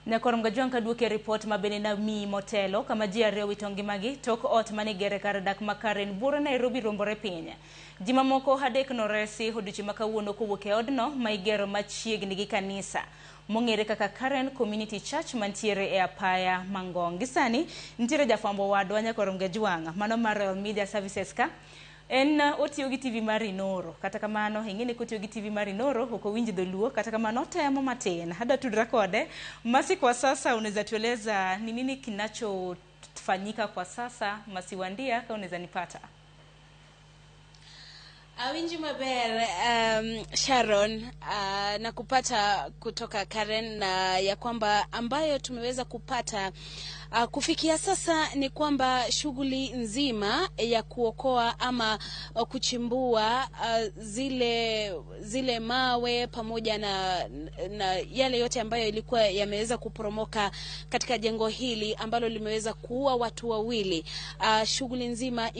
Nyakoro mgajwang kaduoke report mabene na mi motelo kama ji ariyo wito ngimagi tok ot manigere kar dak makaren bura Nairobi rombore piny. Ji mamoko adek noresi odiochieng' ma kawuono kowuok e odno ma igero machiegni gi kanisa mong'ere kaka Karen Community Church mantiere e apaya Mangong. Gisani nitiere jafwambo wadwa Nyakoro mgajwang mano mar Royal Media Services ka otiyo gi TV mar Inoro. Kata kamano ing'eni kotiyo gi TV mar Inoro ok owinj dholuo, kata kamano temo matin. Hada tudra kode. Masi, kwa sasa unaweza tueleza ni nini kinachofanyika kwa sasa? Masi Wandia, kama unaweza nipata. Awinji maber Sharon, na kupata kutoka Karen, na ya kwamba ambayo tumeweza kupata kufikia sasa ni kwamba shughuli nzima ya kuokoa ama kuchimbua zile mawe pamoja na yale yote ambayo ilikuwa yameweza kuporomoka katika jengo hili ambalo limeweza kuua watu wawili. Shughuli nzima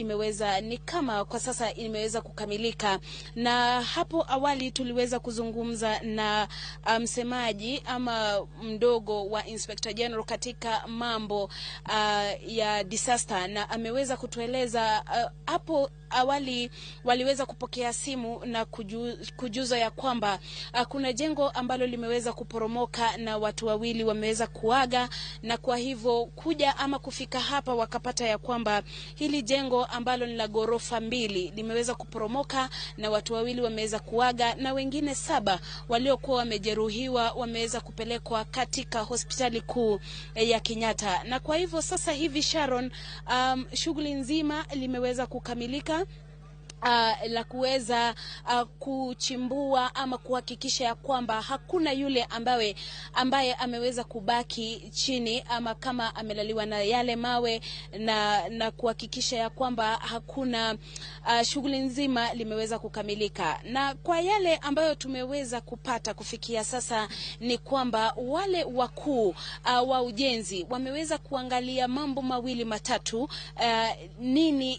ni kama kwa sasa imeweza kukamilika, na hapo awali tuliweza kuzungumza na msemaji ama mdogo wa Inspector General katika mambo ya disaster, na ameweza kutueleza hapo awali waliweza kupokea simu na kujuza ya kwamba kuna jengo ambalo limeweza kuporomoka na watu wawili wameweza kuaga, na kwa hivyo kuja ama kufika hapa wakapata ya kwamba hili jengo ambalo ni la ghorofa 2 limeweza kuporomoka na watu wawili wameweza kuaga, na wengine 7 waliokuwa wamejeruhiwa wameweza kupelekwa katika hospitali kuu ya Kenyatta. Na kwa hivyo sasa hivi Sharon, shughuli nzima limeweza kukamilika la kuweza kuchimbua ama kuhakikisha ya kwamba hakuna yule ambaye ameweza kubaki chini ama kama amelaliwa na yale mawe, na kuhakikisha ya kwamba hakuna. Shughuli nzima limeweza kukamilika, na kwa yale ambayo tumeweza kupata kufikia sasa ni kwamba wale wakuu wa ujenzi wameweza kuangalia mambo mawili matatu. Nini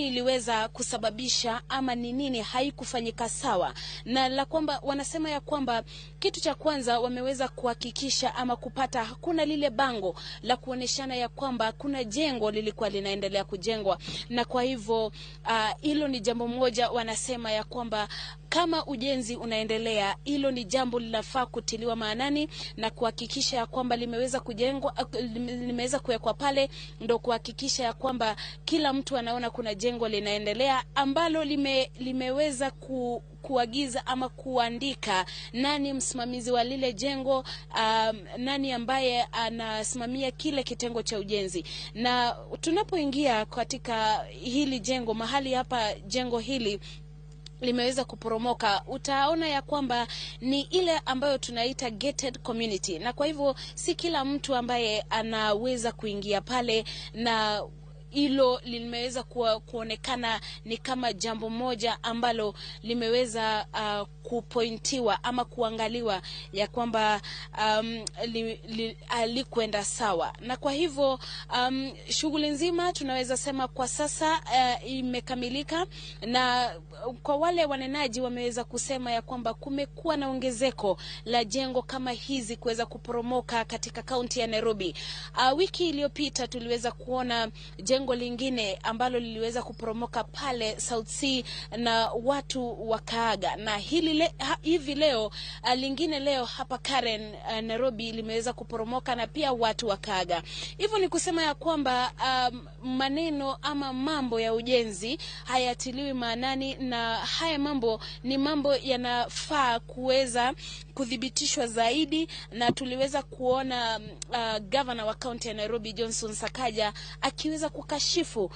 iliweza kusababisha ama ni nini haikufanyika sawa, na la kwamba wanasema ya kwamba kitu cha kwanza wameweza kuhakikisha ama kupata hakuna lile bango la kuoneshana ya kwamba kuna jengo lilikuwa linaendelea kujengwa, na kwa hivyo hilo ni jambo moja. Wanasema ya kwamba kama ujenzi unaendelea, hilo ni jambo linafaa kutiliwa maanani na kuhakikisha ya kwamba limeweza kuwekwa pale, ndio kuhakikisha ya kwamba kila mtu anaona kuna jengo linaendelea ambalo limeweza kuagiza ama kuandika nani msimamizi wa lile jengo, nani ambaye anasimamia kile kitengo cha ujenzi. Na tunapoingia katika hili jengo, mahali hapa jengo hili limeweza kuporomoka, utaona ya kwamba ni ile ambayo tunaita gated community, na kwa hivyo si kila mtu ambaye anaweza kuingia pale, na hilo limeweza kuonekana ni kama jambo moja ambalo limeweza kupointiwa ama kuangaliwa ya kwamba alikwenda sawa. Na kwa hivyo shughuli nzima tunaweza sema kwa sasa imekamilika, na kwa wale wanenaji wameweza kusema ya kwamba kumekuwa na ongezeko la jengo kama hizi kuweza kuporomoka katika kaunti ya Nairobi. Wiki iliyopita tuliweza kuona jengo lingine ambalo liliweza kuporomoka pale South Sea na watu wakaaga, na hivi leo lingine leo hapa Karen Nairobi limeweza kuporomoka na pia watu wakaaga. Hivyo ni kusema ya kwamba maneno ama mambo ya ujenzi hayatiliwi maanani, na haya mambo ni mambo yanafaa kuweza kudhibitishwa zaidi. Na tuliweza kuona governor wa kaunti ya Nairobi Johnson Sakaja akiweza kukashifu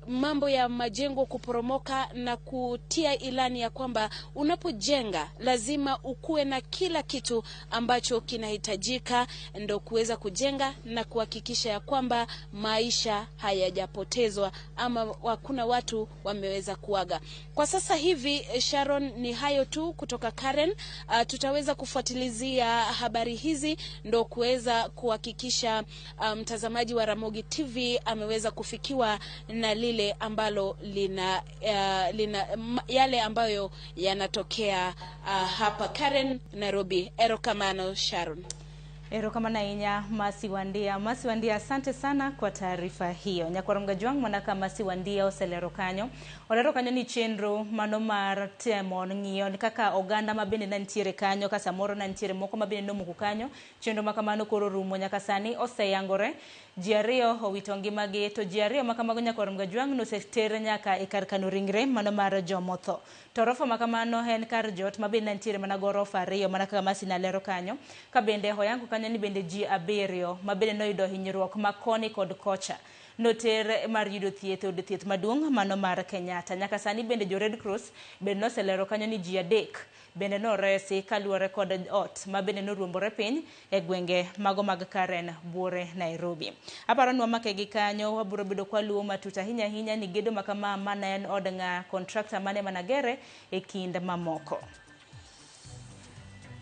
mambo ya majengo kuporomoka na kutia ilani ya kwamba unapojenga lazima ukue na kila kitu ambacho kinahitajika ndio kuweza kujenga na kuhakikisha ya kwamba maisha hayajapotezwa ama hakuna watu wameweza kuaga. Kwa sasa hivi Sharon, ni hayo tu kutoka Karen. Tutaweza kufuatilizia habari hizi ndio kuweza kuhakikisha mtazamaji wa Ramogi TV ameweza kufikiwa na lile ambalo lina yale ambayo yanatokea hapa Karen, Nairobi. Erokamano Sharon. Erokamana inya Masi Wandia, asante sana kwa taarifa hiyo. Nyakwaramga juang manaka Masi Wandia olero kanyo ni chenro mano mar temo ng'iyo ni kaka oganda mabende nantiere kanyo ka samoro nantiere moko mabende nomuko kanyo. Chenro makamano koro rumo nyaka sani oseyangore. Ji ariyo owito ngimagi, to ji ariyo makamago nyakwaramga juang nosetere nyaka e kar kano ringre mano mar jomotho. Torofa makamano en kar jot mabende nantiere mana gorofa ariyo mana kaka Masi nalero kanyo. Ka bende hoyango kanyo ni bende ji abiriyo mabende noyudo hinyruok makoni kod kocha noter mar yudo thieth od thieth maduong' mano mar Kenyatta. Nyaka sani bende jo Red Cross bende noselero kanyo ni ji adek bende noresi kaluwore kod ot mabende noruombore piny e gwenge mago mag Karen, Buore, Nairobi. Aparo nwa make gi kanyo waburo bedo kwa luo matuta hinya ni gedo makama mana en od nga contractor mane managere e kind mamoko.